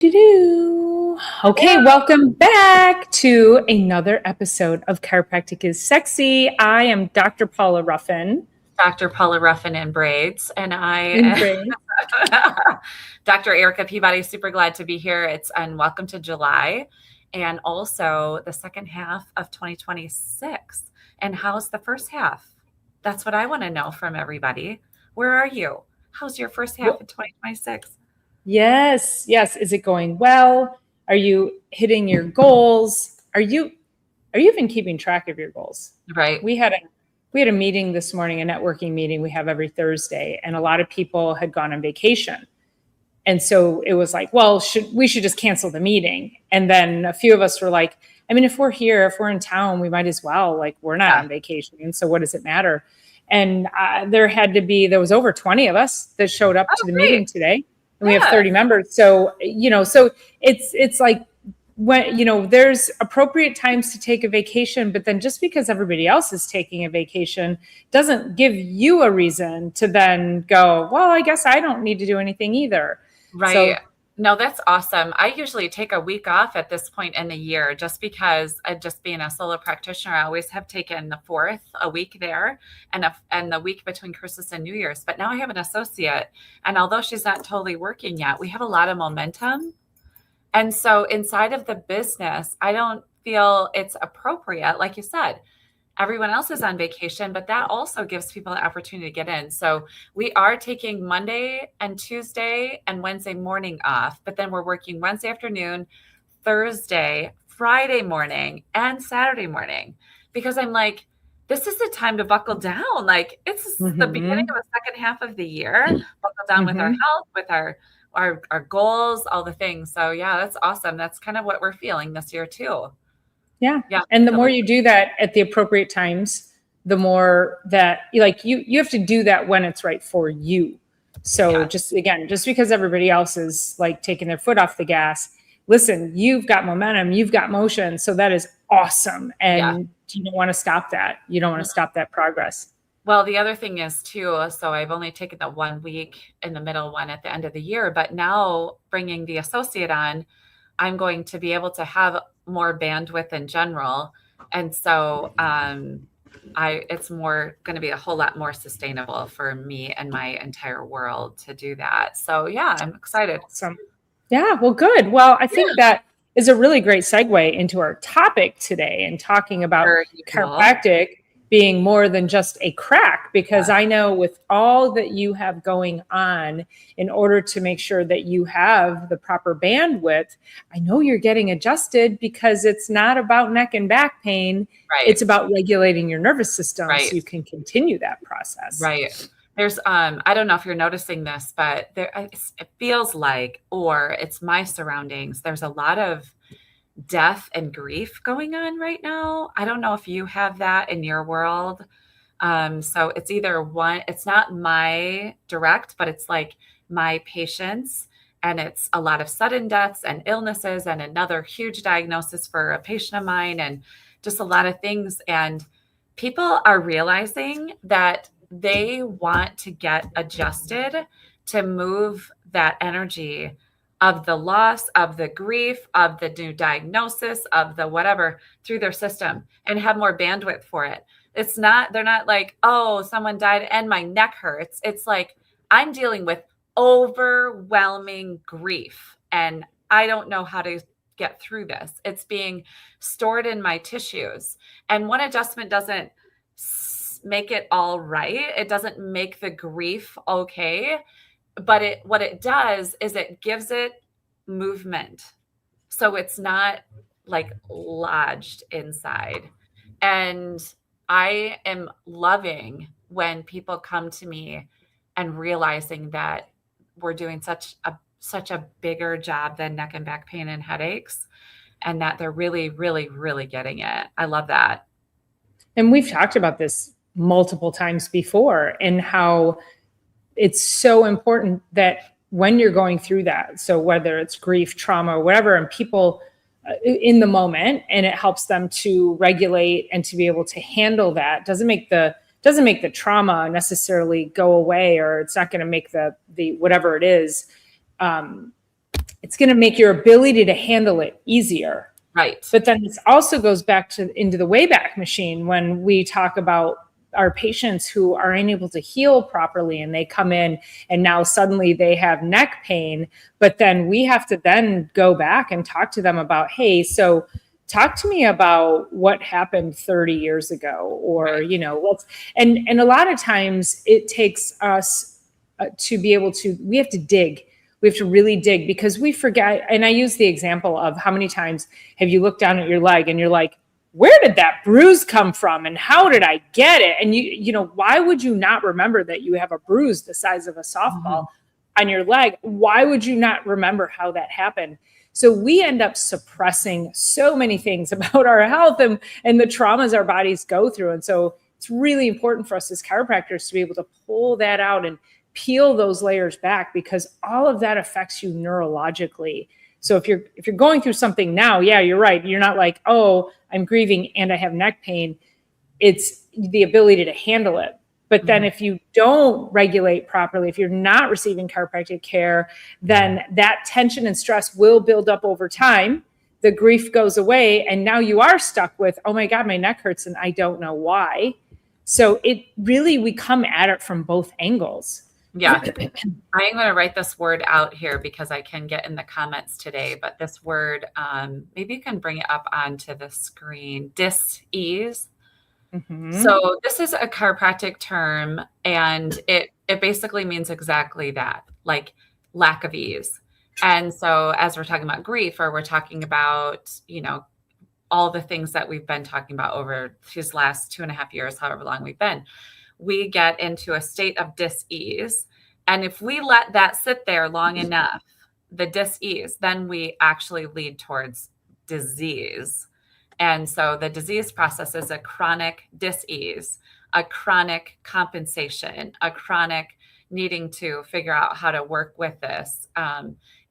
Doo-doo. Okay, welcome back to another episode of Chiropractic is Sexy. I am Dr. Paula Ruffin. Dr. Paula Ruffin in braids, and In braids. Dr. Erica Peabody, super glad to be here. And welcome to July, and also the second half of 2026. And how's the first half? That's what I want to know from everybody. Where are you? How's your first half of 2026? Yes. Is it going well? Are you hitting your goals? Are you even keeping track of your goals? Right. We had a meeting this morning, a networking meeting we have every Thursday, and a lot of people had gone on vacation. And so it was like, well, we should just cancel the meeting. And then a few of us were like, I mean, if we're in town, we might as well, like, we're not on vacation. And so what does it matter? And there was over 20 of us that showed up to the meeting today. And we have 30 members. So, so it's like, when, there's appropriate times to take a vacation, but then just because everybody else is taking a vacation doesn't give you a reason to then go, well, I guess I don't need to do anything either. Right. So, no, that's awesome. I usually take a week off at this point in the year just because just being a solo practitioner, I always have taken the 4th, a week there and the week between Christmas and New Year's. But now I have an associate, and although she's not totally working yet, we have a lot of momentum. And so inside of the business, I don't feel it's appropriate. Like you said, everyone else is on vacation, but that also gives people the opportunity to get in. So we are taking Monday and Tuesday and Wednesday morning off, but then we're working Wednesday afternoon, Thursday, Friday morning, and Saturday morning, because I'm like, this is the time to buckle down. Like, it's the beginning of the second half of the year, buckle down with our health, with our goals, all the things. So yeah, that's awesome. That's kind of what we're feeling this year too. Yeah. And the more you do that at the appropriate times, the more that you have to do that when it's right for you. So just because everybody else is like taking their foot off the gas, listen, you've got momentum, you've got motion. So that is awesome. And you don't want to stop that. You don't want to stop that progress. Well, the other thing is too, so I've only taken the 1 week in the middle one at the end of the year, but now bringing the associate on, I'm going to be able to have more bandwidth in general. And so it's going to be a whole lot more sustainable for me and my entire world to do that. So yeah, I'm excited. Awesome. Yeah, well, good. Well, I think that is a really great segue into our topic today and talking about chiropractic being more than just a crack, because I know with all that you have going on, in order to make sure that you have the proper bandwidth, I know you're getting adjusted, because it's not about neck and back pain. Right. It's about regulating your nervous system so you can continue that process. Right. There's, I don't know if you're noticing this, but it feels like, or it's my surroundings, there's a lot of death and grief going on right now. I don't know if you have that in your world. So it's either one, it's not my direct, but it's like my patients, and it's a lot of sudden deaths and illnesses, and another huge diagnosis for a patient of mine, and just a lot of things. And people are realizing that they want to get adjusted to move that energy of the loss, of the grief, of the new diagnosis, of the whatever, through their system, and have more bandwidth for it. They're not like, oh, someone died and my neck hurts. It's like, I'm dealing with overwhelming grief and I don't know how to get through this. It's being stored in my tissues. And one adjustment doesn't make it all right. It doesn't make the grief okay. But what it does is it gives it movement. So it's not like lodged inside. And I am loving when people come to me and realizing that we're doing such a bigger job than neck and back pain and headaches, and that they're really, really, really getting it. I love that. And we've talked about this multiple times before, and how it's so important that when you're going through that, so whether it's grief, trauma, or whatever, and people in the moment, and it helps them to regulate and to be able to handle that, doesn't make the trauma necessarily go away, or it's not going to make the whatever it is it's going to make your ability to handle it easier. Right. But then this also goes back to into the Wayback Machine when we talk about our patients who are unable to heal properly and they come in and now suddenly they have neck pain, but then we have to then go back and talk to them about, hey, so talk to me about what happened 30 years ago, or, you know, what's, and a lot of times it takes us to be able to, we have to dig. We have to really dig because we forget. And I use the example of how many times have you looked down at your leg and you're like, where did that bruise come from? And how did I get it? And you know, why would you not remember that you have a bruise the size of a softball on your leg? Why would you not remember how that happened? So we end up suppressing so many things about our health and the traumas our bodies go through. And so it's really important for us as chiropractors to be able to pull that out and peel those layers back, because all of that affects you neurologically. So if you're going through something now, yeah, you're right. You're not like, oh, I'm grieving and I have neck pain. It's the ability to handle it. But then if you don't regulate properly, if you're not receiving chiropractic care, then that tension and stress will build up over time. The grief goes away. And now you are stuck with, oh my God, my neck hurts and I don't know why. So it really, we come at it from both angles. Yeah. I am going to write this word out here because I can get in the comments today, but this word, maybe you can bring it up onto the screen, dis-ease. So this is a chiropractic term, and it basically means exactly that, like lack of ease. And so as we're talking about grief, or we're talking about, you know, all the things that we've been talking about over these last 2.5 years, however long we've been, we get into a state of dis-ease. And if we let that sit there long enough, the dis-ease, then we actually lead towards disease. And so the disease process is a chronic dis-ease, a chronic compensation, a chronic needing to figure out how to work with this.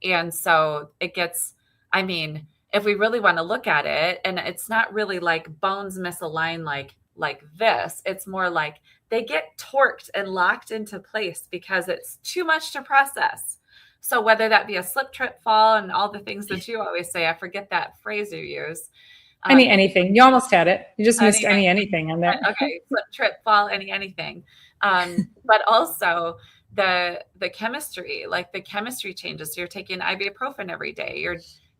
And so it gets, I mean, if we really want to look at it, and it's not really like bones misalign like this, it's more like they get torqued and locked into place because it's too much to process. So whether that be a slip, trip, fall, and all the things that you always say, I forget that phrase you use. Anything. You almost had it. You just missed anything on that. Okay. Slip, trip, fall, anything. But also the chemistry, like the chemistry changes. So you're taking ibuprofen every day.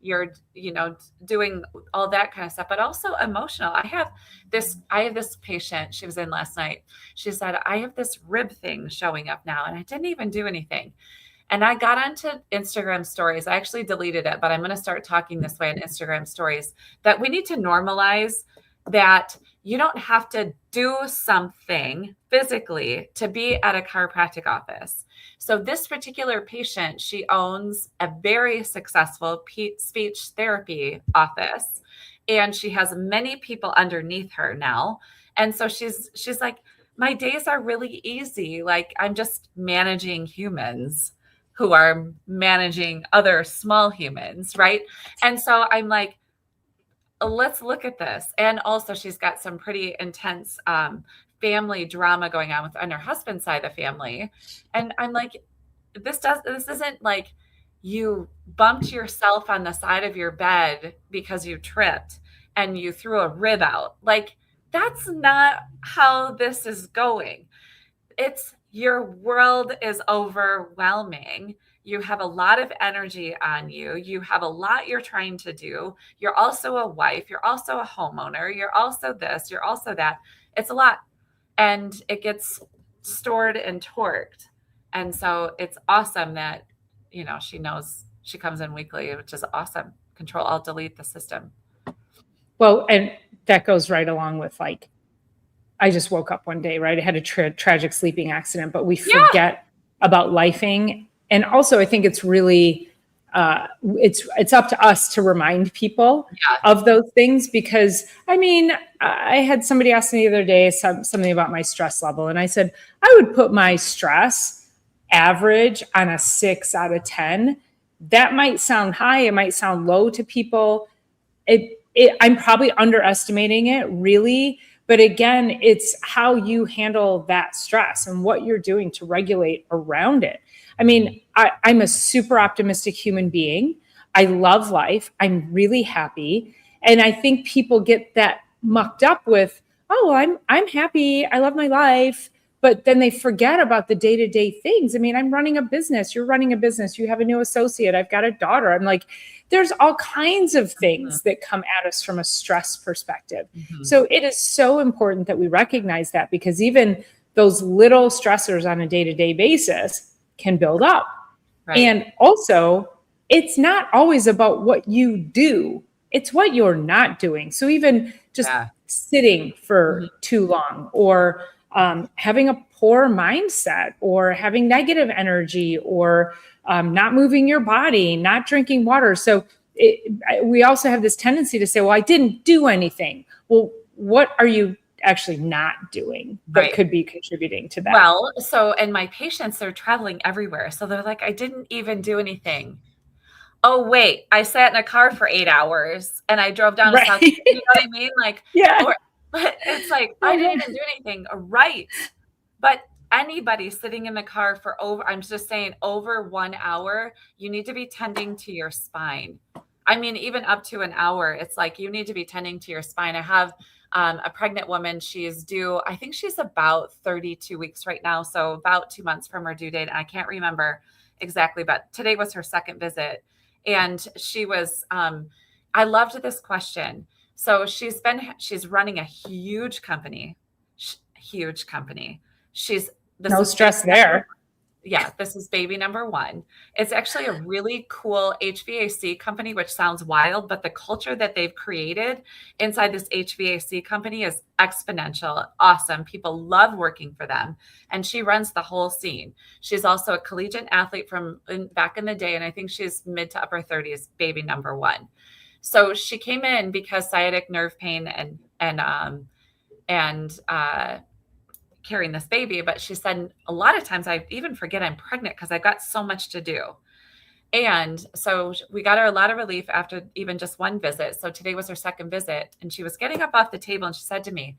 You're, you know, doing all that kind of stuff, but also emotional. I have this patient, she was in last night. She said, I have this rib thing showing up now, and I didn't even do anything. And I got onto Instagram stories. I actually deleted it, but I'm going to start talking this way on Instagram stories, that we need to normalize that you don't have to do something physically to be at a chiropractic office. So this particular patient, she owns a very successful speech therapy office, and she has many people underneath her now. And so she's like, my days are really easy. Like, I'm just managing humans who are managing other small humans, right? And so I'm like, let's look at this. And also she's got some pretty intense family drama going on her husband's side of the family. And I'm like, this isn't like you bumped yourself on the side of your bed because you tripped and you threw a rib out. Like, that's not how this is going. It's your world is overwhelming. You have a lot of energy on you. You have a lot you're trying to do. You're also a wife. You're also a homeowner. You're also this. You're also that. It's a lot. And it gets stored and torqued. And so it's awesome that, you know, she knows she comes in weekly, which is awesome. Control, Alt, delete the system. Well, and that goes right along with, like, I just woke up one day, right? I had a tragic sleeping accident, but we forget about lifing. And also I think it's really, it's up to us to remind people of those things, because I mean, I had somebody ask me the other day something about my stress level. And I said, I would put my stress average on a 6 out of 10. That might sound high. It might sound low to people. I'm probably underestimating it, really. But again, it's how you handle that stress and what you're doing to regulate around it. I mean, I'm a super optimistic human being. I love life. I'm really happy. And I think people get that mucked up with, oh, well, I'm happy. I love my life. But then they forget about the day-to-day things. I mean, I'm running a business. You're running a business. You have a new associate. I've got a daughter. I'm like, there's all kinds of things that come at us from a stress perspective. So it is so important that we recognize that, because even those little stressors on a day-to-day basis can build up. Right. And also, it's not always about what you do, it's what you're not doing. So even just sitting for too long, or having a poor mindset, or having negative energy, or not moving your body, not drinking water. So we also have this tendency to say, well, I didn't do anything. Well, what are you actually not doing that could be contributing to that? Well, so, and my patients, they're traveling everywhere. So they're like, I didn't even do anything. Oh, wait, I sat in a car for 8 hours and I drove down to South, you know what I mean? Like, but it's like, I didn't even do anything. Right. But anybody sitting in the car for I'm just saying over 1 hour, you need to be tending to your spine. I mean, even up to an hour, it's like, you need to be tending to your spine. I have a pregnant woman. She's due, I think she's about 32 weeks right now. So about 2 months from her due date. I can't remember exactly, but today was her second visit. And she was, I loved this question. So she's running a huge company. No stress there. Yeah, this is baby number one. It's actually a really cool HVAC company, which sounds wild, but the culture that they've created inside this HVAC company is exponential. Awesome. People love working for them. And she runs the whole scene. She's also a collegiate athlete from back in the day. And I think she's mid to upper 30s, baby number one. So she came in because sciatic nerve pain and carrying this baby, but she said a lot of times I even forget I'm pregnant because I've got so much to do. And so we got her a lot of relief after even just one visit. So today was her second visit, and she was getting up off the table and she said to me,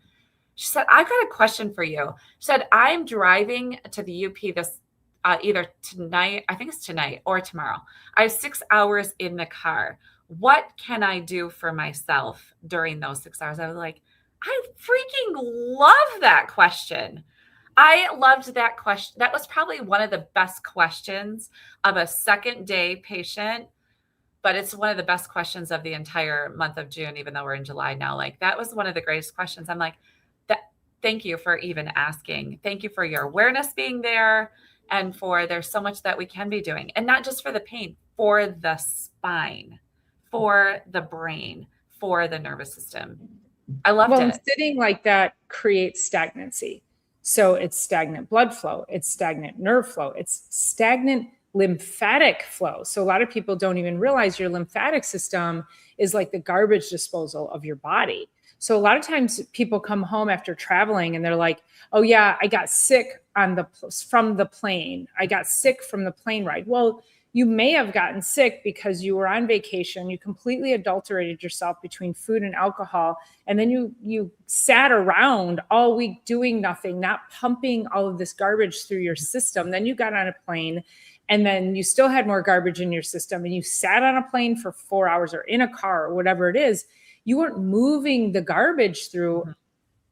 she said, I've got a question for you. She said, I'm driving to the UP this either tonight, I think it's tonight or tomorrow. I have 6 hours in the car. What can I do for myself during those 6 hours? I was like, I freaking love that question. I loved that question. That was probably one of the best questions of a second day patient, but it's one of the best questions of the entire month of June, even though we're in July now. Like, that was one of the greatest questions. I'm like, thank you for even asking. Thank you for your awareness being there, and for there's so much that we can be doing, and not just for the pain, for the spine, for the brain, for the nervous system. I loved it. Sitting like that creates stagnancy. So it's stagnant blood flow, it's stagnant nerve flow, it's stagnant lymphatic flow. So a lot of people don't even realize your lymphatic system is like the garbage disposal of your body. So a lot of times people come home after traveling and they're like, oh yeah, I got sick from the plane. I got sick from the plane ride. Well, you may have gotten sick because you were on vacation. You completely adulterated yourself between food and alcohol. And then you sat around all week doing nothing, not pumping all of this garbage through your system. Then you got on a plane, and then you still had more garbage in your system, and you sat on a plane for 4 hours or in a car or whatever it is. You weren't moving the garbage through.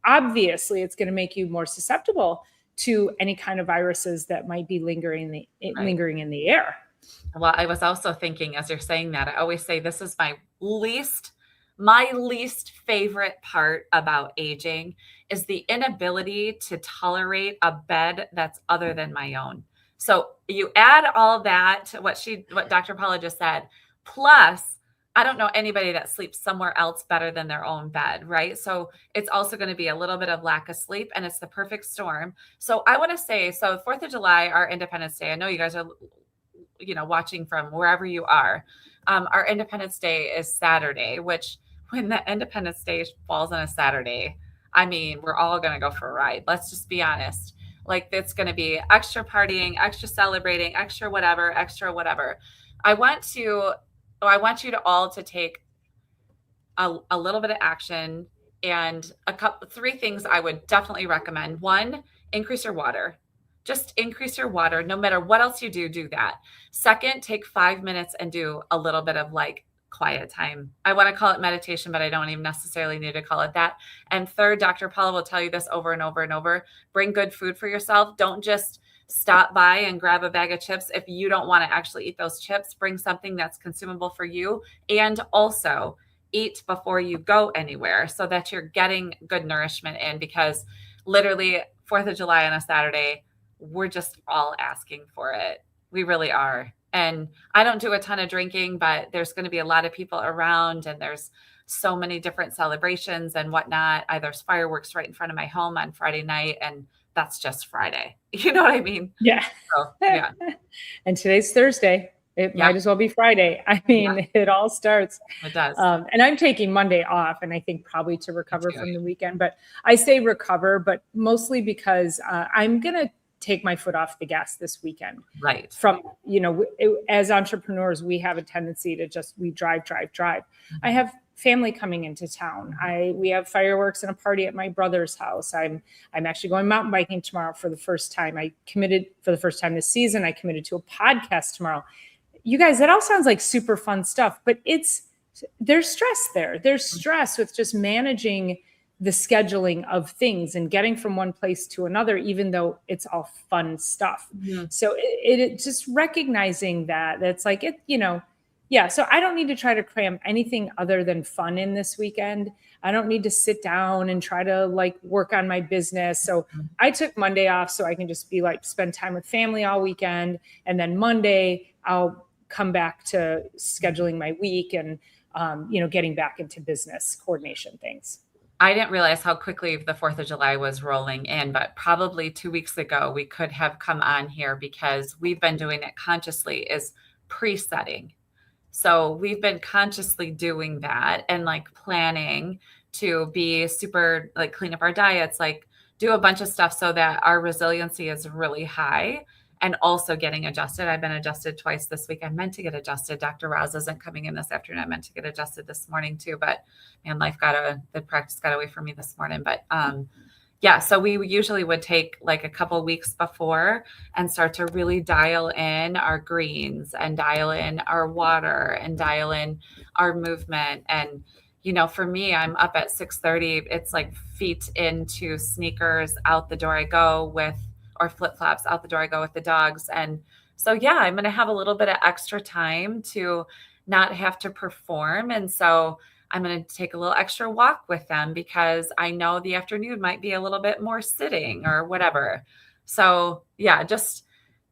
Obviously, it's going to make you more susceptible to any kind of viruses that might be lingering in the air. Well, I was also thinking, as you're saying that, I always say this is my least favorite part about aging is the inability to tolerate a bed that's other than my own. So you add all that to what Dr. Paula just said, plus I don't know anybody that sleeps somewhere else better than their own bed, right? So it's also going to be a little bit of lack of sleep, and it's the perfect storm. So I want to say, 4th of July, our Independence Day, I know you guys are watching from wherever you are. Our Independence Day is Saturday, which when the Independence Day falls on a Saturday, I mean, we're all going to go for a ride. Let's just be honest. Like, it's going to be extra partying, extra celebrating, extra whatever. I want you to all to take a little bit of action, and 3 things I would definitely recommend. 1, increase your water. just increase your water. No matter what else you do that. Second, take 5 minutes and do a little bit of like quiet time. I want to call it meditation, but I don't even necessarily need to call it that. And third, Dr. Paula will tell you this over and over and over. Bring good food for yourself. Don't just stop by and grab a bag of chips. If you don't want to actually eat those chips, bring something that's consumable for you. And also eat before you go anywhere so that you're getting good nourishment in, because literally 4th of July on a Saturday, we're just all asking for it. We really are. And I don't do a ton of drinking, but there's going to be a lot of people around, and there's so many different celebrations and whatnot. There's fireworks right in front of my home on Friday night, and that's just Friday. You know what I mean? Yeah. So, yeah. And today's Thursday. It might as well be Friday. I mean, it all starts. It does. And I'm taking Monday off, and I think probably to recover from the weekend. But I say recover, but mostly because I'm going to take my foot off the gas this weekend. Right. From, as entrepreneurs, we have a tendency to we drive. Mm-hmm. I have family coming into town. We have fireworks and a party at my brother's house. I'm actually going mountain biking tomorrow for the first time. I committed for the first time this season. I committed to a podcast tomorrow. You guys, that all sounds like super fun stuff, but there's stress there. There's stress with just managing the scheduling of things and getting from one place to another, even though it's all fun stuff. Mm-hmm. So it just recognizing that's like it, so I don't need to try to cram anything other than fun in this weekend. I don't need to sit down and try to like work on my business. So I took Monday off so I can just be like, spend time with family all weekend. And then Monday I'll come back to scheduling my week and, getting back into business coordination things. I didn't realize how quickly the 4th of July was rolling in, but probably 2 weeks ago, we could have come on here because we've been doing it consciously, is presetting. So we've been consciously doing that and like planning to be super, like clean up our diets, like do a bunch of stuff so that our resiliency is really high. And also getting adjusted. I've been adjusted twice this week. I meant to get adjusted. Dr. Roz isn't coming in this afternoon. I meant to get adjusted this morning too, but man, the practice got away from me this morning. But so we usually would take like a couple weeks before and start to really dial in our greens and dial in our water and dial in our movement. And, for me, I'm up at 6:30. It's like feet into sneakers, out the door I go or flip-flops, out the door I go with the dogs. And so, I'm going to have a little bit of extra time to not have to perform. And so I'm going to take a little extra walk with them because I know the afternoon might be a little bit more sitting or whatever. So just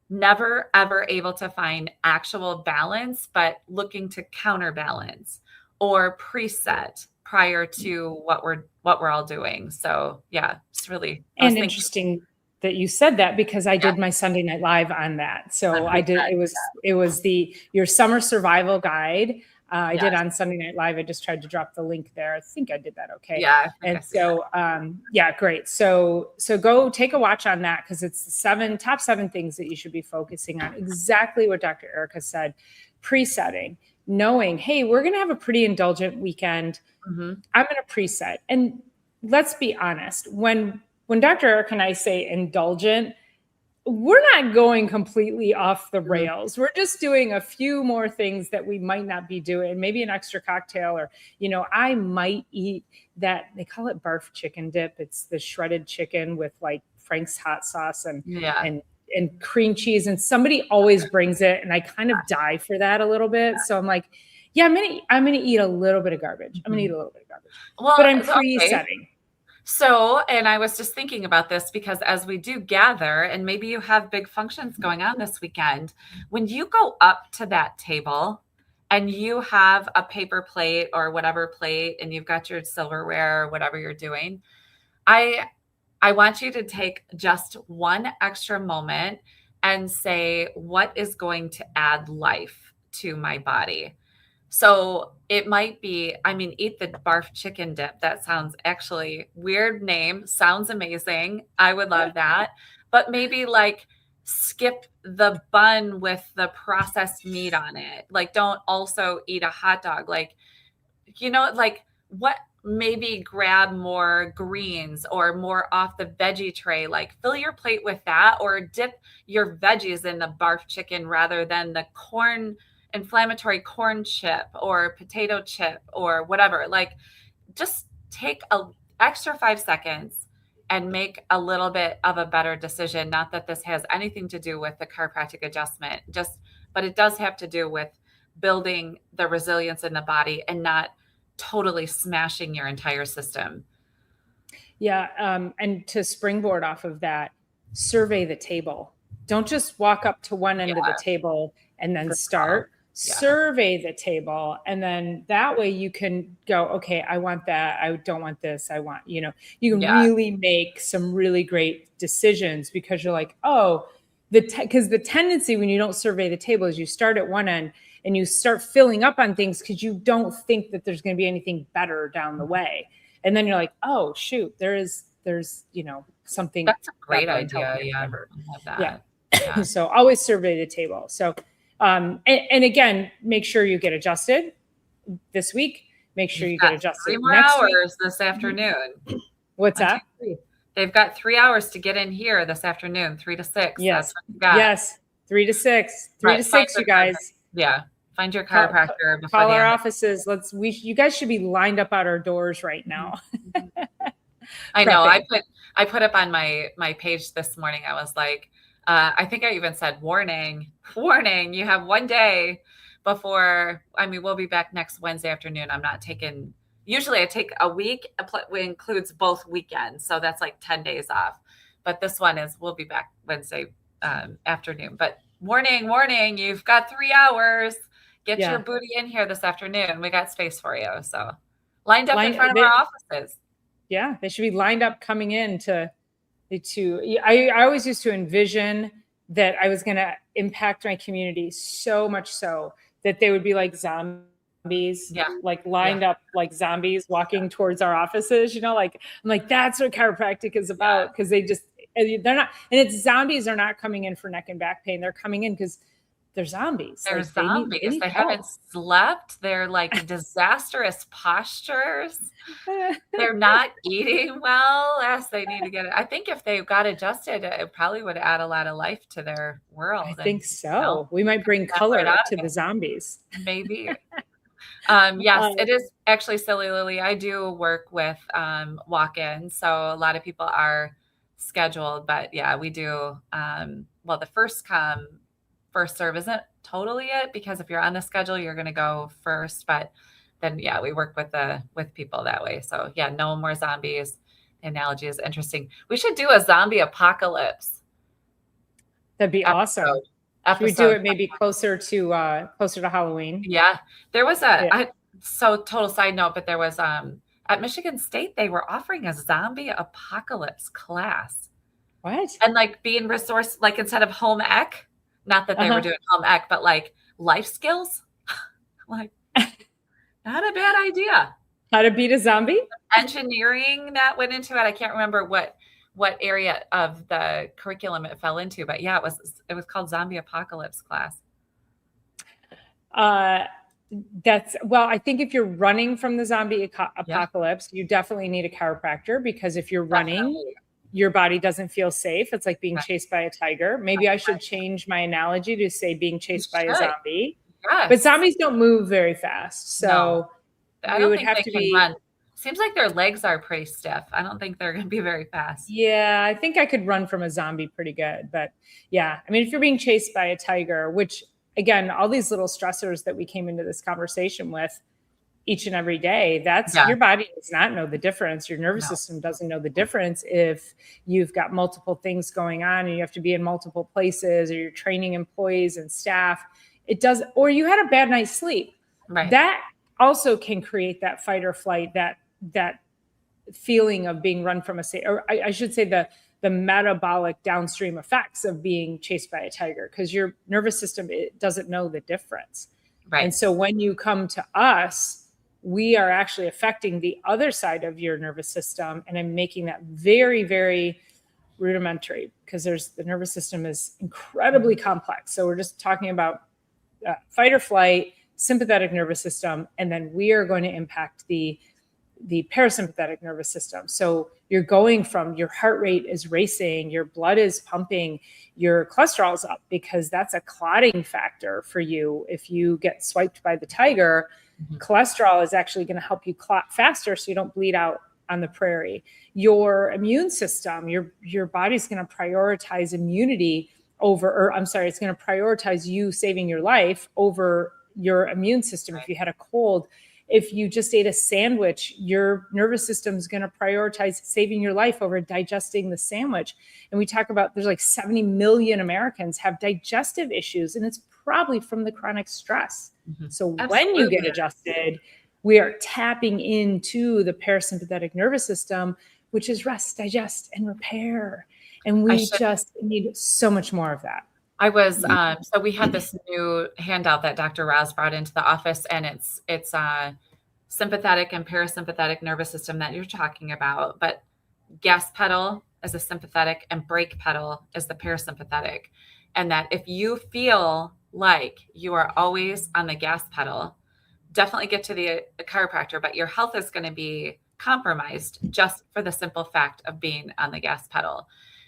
never, ever able to find actual balance, but looking to counterbalance or preset prior to what we're all doing. So it's really interesting that you said that, because I did my Sunday Night Live on that. So I did, it was your summer survival guide. I did on Sunday Night Live. I just tried to drop the link there. I think I did that okay. Yeah. And so, great. So go take a watch on that, because it's the top 7 things that you should be focusing on. Exactly what Dr. Erica said, presetting, knowing, hey, we're going to have a pretty indulgent weekend. Mm-hmm. I'm going to preset. And let's be honest, when Dr. Erica and I say indulgent, we're not going completely off the rails. We're just doing a few more things that we might not be doing, maybe an extra cocktail, or, I might eat that. They call it barf chicken dip. It's the shredded chicken with like Frank's hot sauce and cream cheese. And somebody always brings it. And I kind of die for that a little bit. So I'm like, I'm going to eat a little bit of garbage. I'm going to eat a little bit of garbage, but I'm presetting. Okay. So, and I was just thinking about this because as we do gather, and maybe you have big functions going on this weekend, when you go up to that table and you have a paper plate or whatever plate, and you've got your silverware or whatever you're doing, I want you to take just one extra moment and say, what is going to add life to my body? So it might be, eat the barf chicken dip. That sounds actually weird name. Sounds amazing. I would love that. But maybe like skip the bun with the processed meat on it. Like don't also eat a hot dog. Like, like what maybe grab more greens or more off the veggie tray. Like fill your plate with that, or dip your veggies in the barf chicken rather than the inflammatory corn chip or potato chip or whatever. Like just take a extra 5 seconds and make a little bit of a better decision. Not that this has anything to do with the chiropractic adjustment, but it does have to do with building the resilience in the body and not totally smashing your entire system. Yeah. And to springboard off of that, survey the table. Don't just walk up to one end of the table and then start. Survey the table. And then that way you can go, okay, I want that. I don't want this. I want, you can really make some really great decisions because you're like, oh, because the tendency when you don't survey the table is you start at one end and you start filling up on things because you don't think that there's going to be anything better down the way. And then you're like, oh, shoot, there's, something. That's a great idea. Yeah. I love that. Yeah. So always survey the table. So, and again, make sure you get adjusted this week. Make sure you get adjusted 3 more next hours week. this afternoon. What's that? They've got 3 hours to get in here this afternoon, 3 to 6. Yes. That's what you got. Yes. 3 to 6. 3 to 6, you guys. Yeah. Find your chiropractor before call the our end. Offices. You guys should be lined up at our doors right now. I know. I put up on my page this morning. I was like, I think I even said, warning, you have 1 day before, we'll be back next Wednesday afternoon. I'm not taking, usually I take a week, it includes both weekends. So that's like 10 days off. But this one we'll be back Wednesday afternoon. But warning, you've got 3 hours. Get your booty in here this afternoon. We got space for you. So lined up in front of our offices. Yeah, they should be lined up coming in I always used to envision that I was going to impact my community so much so that they would be like zombies, like lined up like zombies walking towards our offices, I'm like, that's what chiropractic is about. Cause they're not, and it's zombies are not coming in for neck and back pain. They're coming in because they're zombies. They're zombies. They haven't slept. They're like disastrous postures. They're not eating well. Yes, they need to get it. I think if they got adjusted, it probably would add a lot of life to their world. I think so. We might bring color to the zombies. Maybe. Yes, it is actually silly, Lily. I do work with walk-ins. So a lot of people are scheduled, but we do. The first come, first serve isn't totally it, because if you're on the schedule, you're going to go first. But then, we work with people that way. So no more zombies. The analogy is interesting. We should do a zombie apocalypse. That'd be awesome. Should we do it maybe closer to Halloween? Yeah, there was total side note, but there was at Michigan State, they were offering a zombie apocalypse class. What? And like being resource, like instead of home ec. Not that they were doing home ec, but like life skills, like not a bad idea. How to beat a zombie? Engineering that went into it. I can't remember what area of the curriculum it fell into, but it was called Zombie Apocalypse class. I think if you're running from the zombie apocalypse, you definitely need a chiropractor, because if you're running, your body doesn't feel safe. It's like being chased by a tiger. Maybe I should change my analogy to say being chased by a zombie. Yes. But zombies don't move very fast. So I don't think they can run. Seems like their legs are pretty stiff. I don't think they're going to be very fast. Yeah, I think I could run from a zombie pretty good. But if you're being chased by a tiger, which again, all these little stressors that we came into this conversation with each and every day, your body does not know the difference. Your nervous system doesn't know the difference if you've got multiple things going on and you have to be in multiple places, or you're training employees and staff. It does, or you had a bad night's sleep. Right. That also can create that fight or flight, that feeling of being run from I should say the metabolic downstream effects of being chased by a tiger, because your nervous system, it doesn't know the difference. Right. And so when you come to us, we are actually affecting the other side of your nervous system, and I'm making that very, very rudimentary, because the nervous system is incredibly complex. So we're just talking about fight or flight, sympathetic nervous system, and then we are going to impact the the parasympathetic nervous system. So you're going from your heart rate is racing, your blood is pumping, your cholesterol is up, because that's a clotting factor for you. If you get swiped by the tiger, cholesterol is actually going to help you clot faster so you don't bleed out on the prairie. Your immune system, your body's going to prioritize immunity over, or I'm sorry, it's going to prioritize you saving your life over your immune system. If you had a cold, if you just ate a sandwich, your nervous system is going to prioritize saving your life over digesting the sandwich. And we talk about there's like 70 million Americans have digestive issues, and it's probably from the chronic stress. So when you get adjusted, we are tapping into the parasympathetic nervous system, which is rest, digest, and repair. And we just need so much more of that. I was, so we had this new handout that Dr. Raz brought into the office, and it's sympathetic and parasympathetic nervous system that you're talking about, but gas pedal is a sympathetic and brake pedal is the parasympathetic. And that if you feel like you are always on the gas pedal, definitely get to the chiropractor, but your health is going to be compromised just for the simple fact of being on the gas pedal.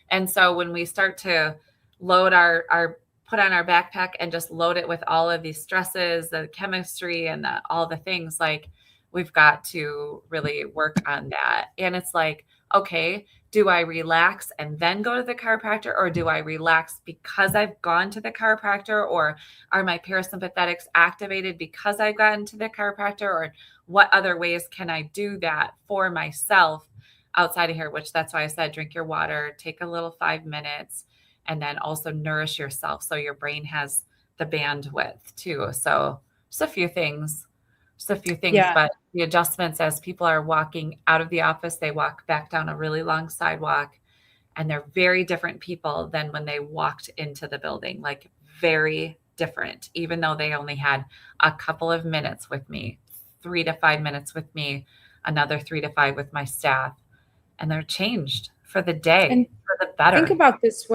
And so when we start to load put on our backpack and just load it with all of these stresses, the chemistry and all the things, like we've got to really work on that. And it's like, okay, do I relax and then go to the chiropractor, or do I relax because I've gone to the chiropractor, or are my parasympathetics activated because I've gotten to the chiropractor, or what other ways can I do that for myself outside of here? Which that's why I said, drink your water, take a little 5 minutes, and then also nourish yourself so your brain has the bandwidth too. So just a few things, Yeah. but the adjustments as people are walking out of the office, they walk back down a really long sidewalk, and they're very different people than when they walked into the building, like very different, even though they only had a couple of minutes with me, 3 to 5 minutes with me, another 3 to 5 with my staff, and they're changed for the day, And for the better. think about this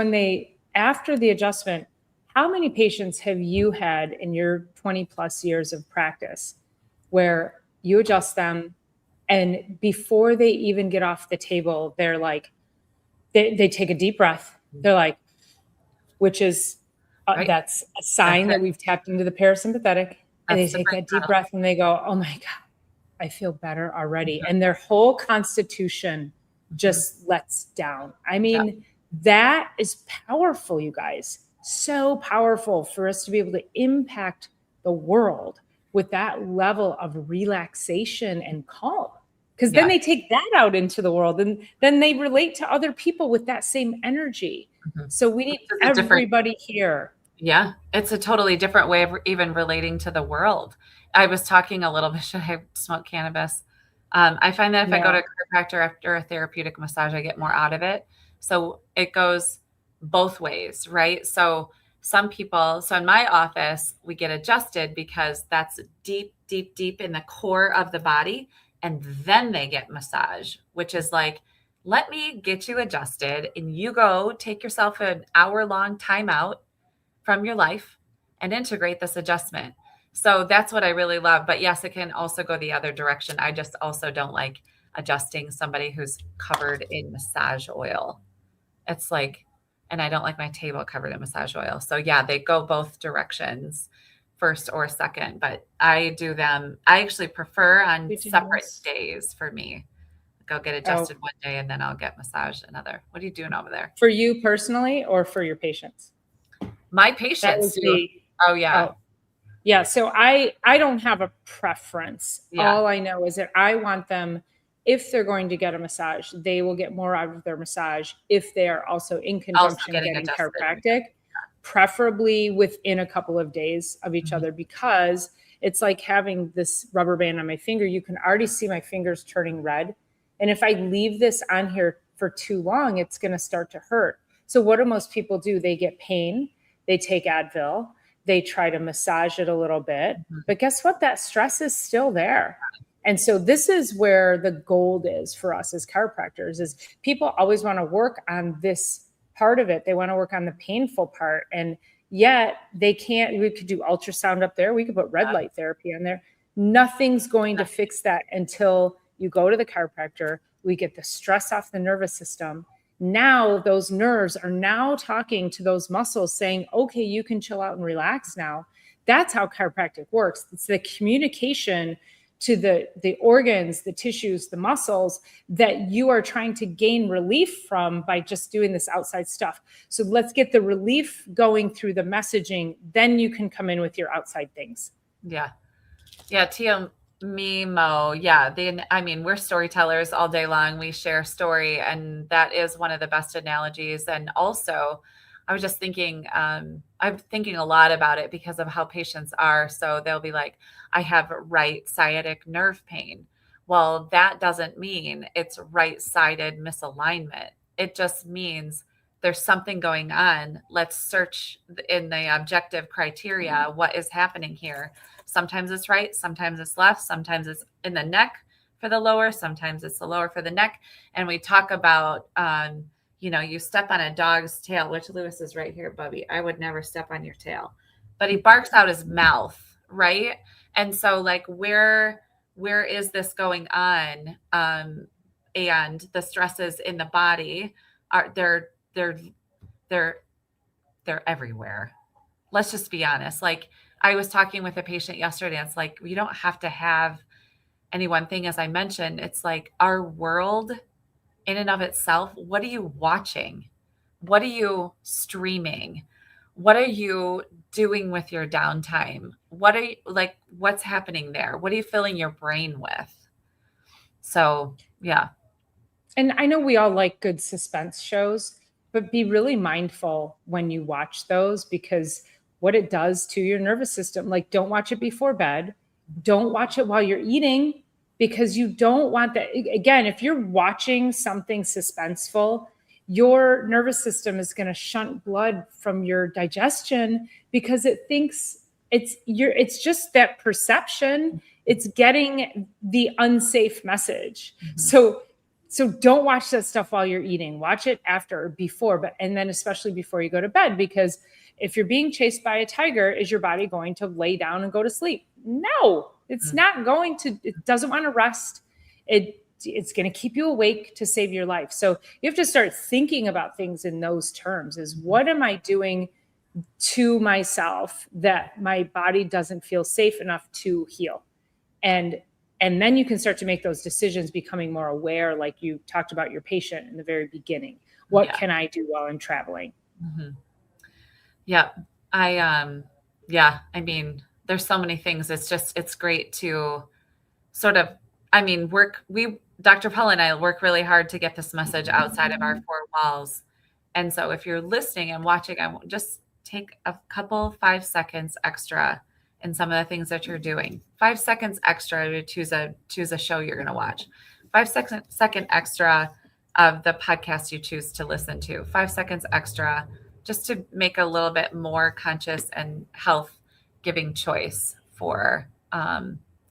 after the adjustment, how many patients have you had in your 20 plus years of practice where you adjust them and before they even get off the table, they're like, they take a deep breath. They're like, which is, Right. that's a sign that we've tapped into the parasympathetic. And they take that deep breath and they go, oh my God, I feel better already. And their whole constitution just lets down. I mean, that is powerful, you guys. So powerful for us to be able to impact the world with that level of relaxation and calm. Because then they take that out into the world, and then they relate to other people with that same energy. So we need everybody here. Yeah, it's a totally different way of even relating to the world. I was talking a little bit, should I smoke cannabis? I find that if I go to a chiropractor after a therapeutic massage, I get more out of it. So it goes both ways, right? So some people, so in my office, we get adjusted because that's deep, deep, deep in the core of the body. And then they get massage, which is like, let me get you adjusted and you go take yourself an hour-long timeout from your life and integrate this adjustment. So that's what I really love. But yes, it can also go the other direction. I just also don't like adjusting somebody who's covered in massage oil. It's like, and I don't like my table covered in massage oil. So yeah, they go both directions, first or second, but I do them. I actually prefer on separate days for me. Go get adjusted one day and then I'll get massage another. What are you doing over there? For you personally or for your patients? My patients do. Oh yeah. Yeah. So I don't have a preference. Yeah. All I know is that I want them, if they're going to get a massage, they will get more out of their massage if they are also in conjunction getting chiropractic, preferably within a couple of days of each other, because it's like having this rubber band on my finger. You can already see my fingers turning red. And if I leave this on here for too long, it's going to start to hurt. So what do most people do? They get pain. They take Advil. They try to massage it a little bit. But guess what? That stress is still there. And so this is where the gold is for us as chiropractors, is people always want to work on this part of it. They want to work on the painful part. And yet they can't. We could do ultrasound up there. We could put red light therapy on there. Nothing's going to fix that until you go to the chiropractor, we get the stress off the nervous system. Now those nerves are now talking to those muscles saying, okay, you can chill out and relax now. That's how chiropractic works. It's the communication to the organs, the tissues, the muscles that you are trying to gain relief from by just doing this outside stuff. So let's get the relief going through the messaging. Then you can come in with your outside things. Yeah. Yeah. Mimo. Yeah. I mean, we're storytellers all day long. We share story, and that is one of the best analogies. And also, I was just thinking, I'm thinking a lot about it because of how patients are. So they'll be like, I have right sciatic nerve pain. Well, that doesn't mean it's right-sided misalignment. It just means there's something going on. Let's search in the objective criteria. What is happening here? Sometimes it's right, sometimes it's left, sometimes it's in the neck for the lower, sometimes it's the lower for the neck. And we talk about, you step on a dog's tail, which Lewis is right here, Bubby. I would never step on your tail, but he barks out his mouth, right? And so like, where is this going on? And the stresses in the body they're everywhere. Let's just be honest. Like, I was talking with a patient yesterday, and it's like, you don't have to have any one thing. As I mentioned, it's like our world in and of itself. What are you watching? What are you streaming? What are you doing with your downtime? What's happening there? What are you filling your brain with? So, yeah. And I know we all like good suspense shows, but be really mindful when you watch those, because what it does to your nervous system, like, don't watch it before bed. Don't watch it while you're eating, because you don't want that. Again, if you're watching something suspenseful, your nervous system is going to shunt blood from your digestion because it thinks it's just that perception. It's getting the unsafe message. Mm-hmm. So don't watch that stuff while you're eating. Watch it after or before, and then especially before you go to bed, because if you're being chased by a tiger, is your body going to lay down and go to sleep? No, it's not going to. It doesn't want to rest. It's going to keep you awake to save your life. So you have to start thinking about things in those terms. Is what am I doing to myself that my body doesn't feel safe enough to heal? And then you can start to make those decisions, becoming more aware, like you talked about your patient in the very beginning. What can I do while I'm traveling? Mm-hmm. Yeah. I mean, there's so many things. It's great to sort of, Dr. Paula and I work really hard to get this message outside of our four walls. And so if you're listening and watching, I will just take a couple 5 seconds extra in some of the things that you're doing. 5 seconds extra to choose a show you're going to watch. 5 second extra of the podcast you choose to listen to. 5 seconds extra just to make a little bit more conscious and health giving choice for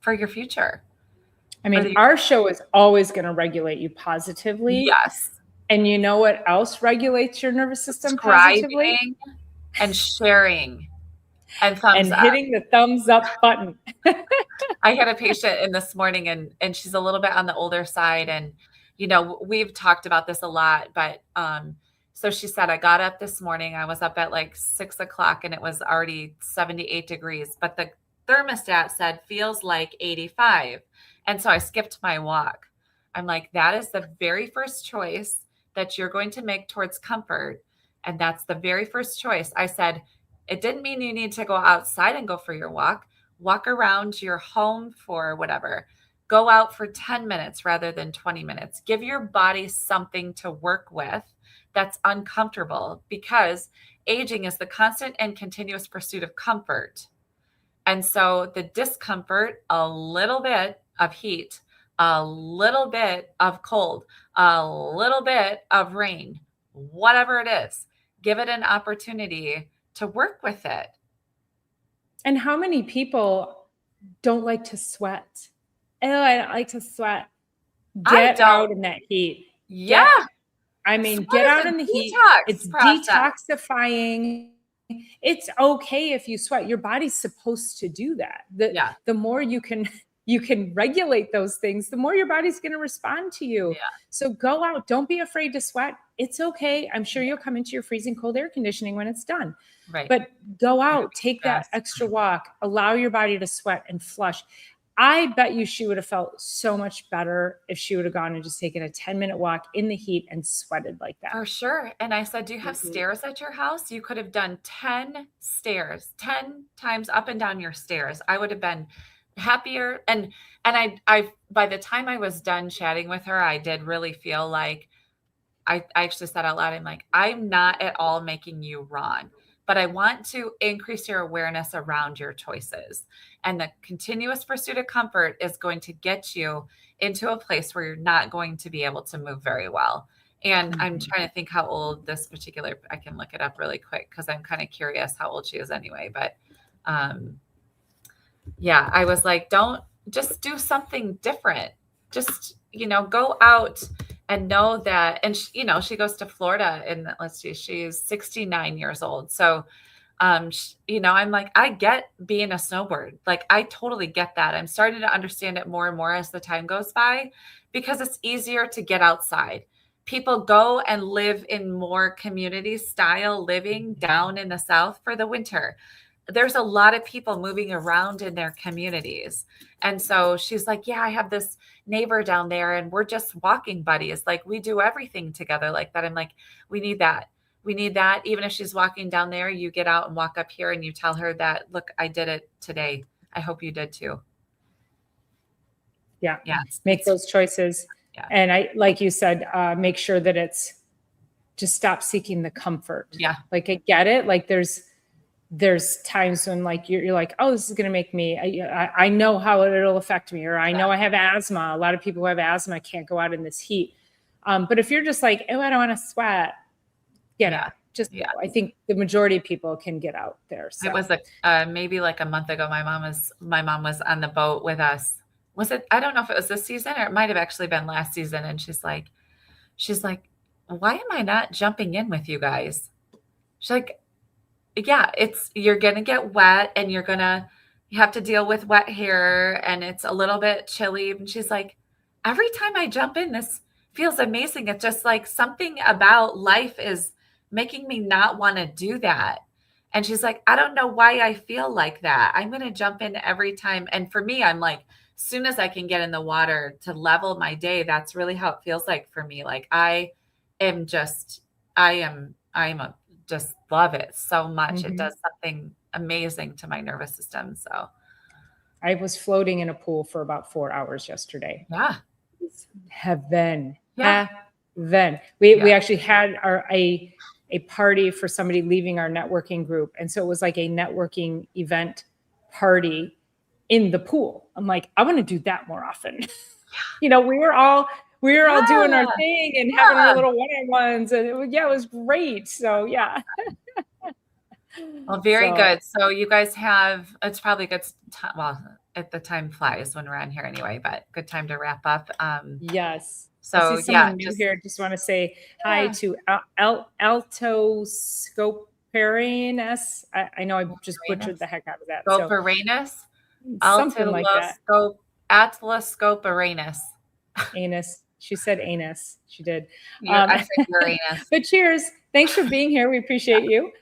your future. I mean, our show is always going to regulate you positively. Yes. And you know what else regulates your nervous system positively? And sharing. And thumbs up. Hitting the thumbs up button. I had a patient in this morning, and she's a little bit on the older side. And, we've talked about this a lot, but so she said, I got up this morning. I was up at like 6 o'clock and it was already 78 degrees, but the thermostat said feels like 85. And so I skipped my walk. I'm like, that is the very first choice that you're going to make towards comfort. And that's the very first choice. I said, it didn't mean you need to go outside and go for your walk. Walk around your home for whatever. Go out for 10 minutes rather than 20 minutes. Give your body something to work with that's uncomfortable, because aging is the constant and continuous pursuit of comfort. And so the discomfort, a little bit of heat, a little bit of cold, a little bit of rain, whatever it is, give it an opportunity to work with it. And how many people don't like to sweat? Oh, I don't like to sweat. Get out in that heat. Yeah. Get out in the heat. It's detoxifying. It's okay if you sweat. Your body's supposed to do that. The more you can you can regulate those things, the more your body's going to respond to you. Yeah. So go out. Don't be afraid to sweat. It's okay. I'm sure you'll come into your freezing cold air conditioning when it's done. Right. But go You're out, take that stressed. extra walk, allow your body to sweat and flush. I bet you she would have felt so much better if she would have gone and just taken a 10-minute walk in the heat and sweated like that. For sure. And I said, do you have Mhm. stairs at your house? You could have done 10 stairs, 10 times up and down your stairs. I would have been happier. And I by the time I was done chatting with her, I did really feel like I actually said out loud, I'm like, I'm not at all making you wrong, but I want to increase your awareness around your choices. And the continuous pursuit of comfort is going to get you into a place where you're not going to be able to move very well. And I'm trying to think how old this particular, I can look it up really quick because I'm kind of curious how old she is anyway. But yeah, I was like, don't just do something different. Just, go out and know that. And, she goes to Florida and let's see, she's 69 years old. So, I'm like, I get being a snowbird. Like, I totally get that. I'm starting to understand it more and more as the time goes by because it's easier to get outside. People go and live in more community style living down in the South for the winter. There's a lot of people moving around in their communities. And so she's like, yeah, I have this neighbor down there and we're just walking buddies. Like we do everything together like that. I'm like, we need that. We need that. Even if she's walking down there, you get out and walk up here and you tell her that, look, I did it today. I hope you did too. Yeah. Yeah. Make those choices. Yeah. And I, like you said, make sure that it's just stop seeking the comfort. Yeah. Like I get it. Like there's times when like you're like, oh, this is going to make me, I know how it'll affect me, or I know I have asthma. A lot of people who have asthma can't go out in this heat. But if you're just like, oh, I don't want to sweat, get out. Just, I think the majority of people can get out there. So. It was maybe like a month ago. My mom was on the boat with us. Was it? I don't know if it was this season or it might have actually been last season. And she's like, why am I not jumping in with you guys? She's like, yeah, you're going to get wet and you have to deal with wet hair and it's a little bit chilly. And she's like, every time I jump in, this feels amazing. It's just like something about life is making me not want to do that. And she's like, I don't know why I feel like that. I'm going to jump in every time. And for me, I'm like, as soon as I can get in the water to level my day, that's really how it feels like for me. Like just love it so much. Mm-hmm. It does something amazing to my nervous system. So I was floating in a pool for about 4 hours yesterday. Yeah. It's heaven. Yeah. Heaven. We actually had a party for somebody leaving our networking group. And so it was like a networking event party in the pool. I'm like, I want to do that more often. We were all doing our thing and having our little one-on-ones, and it was great. So yeah. Well, very good. So you guys it's probably a good time. Well, at the time flies when we're on here anyway, but good time to wrap up. Yes. So here. Just want to say hi to Altoskoparinus. I know I just butchered the heck out of that. Scoparinus? Something like that. Atlascoparinus. Anus. She said anus. She did. I said Uranus. But cheers. Thanks for being here. We appreciate you.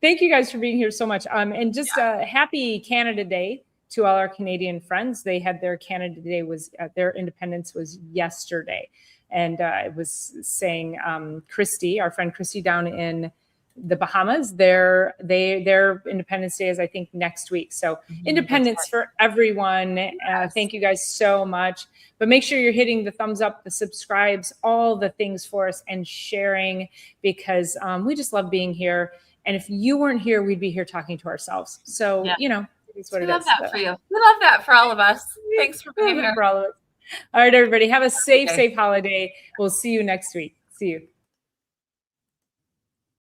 Thank you guys for being here so much. And just happy Canada Day to all our Canadian friends. They had their Canada Day their independence was yesterday. And I was saying, Christy, our friend Christy down in the Bahamas, their Independence Day is, I think, next week. So independence for everyone. Thank you guys so much. But make sure you're hitting the thumbs up, the subscribes, all the things for us, and sharing, because we just love being here. And if you weren't here, we'd be here talking to ourselves. So, it's what it is. We love that for you. We love that for all of us. Thanks for being here. For all of us. All right, everybody. Have a safe holiday. We'll see you next week. See you.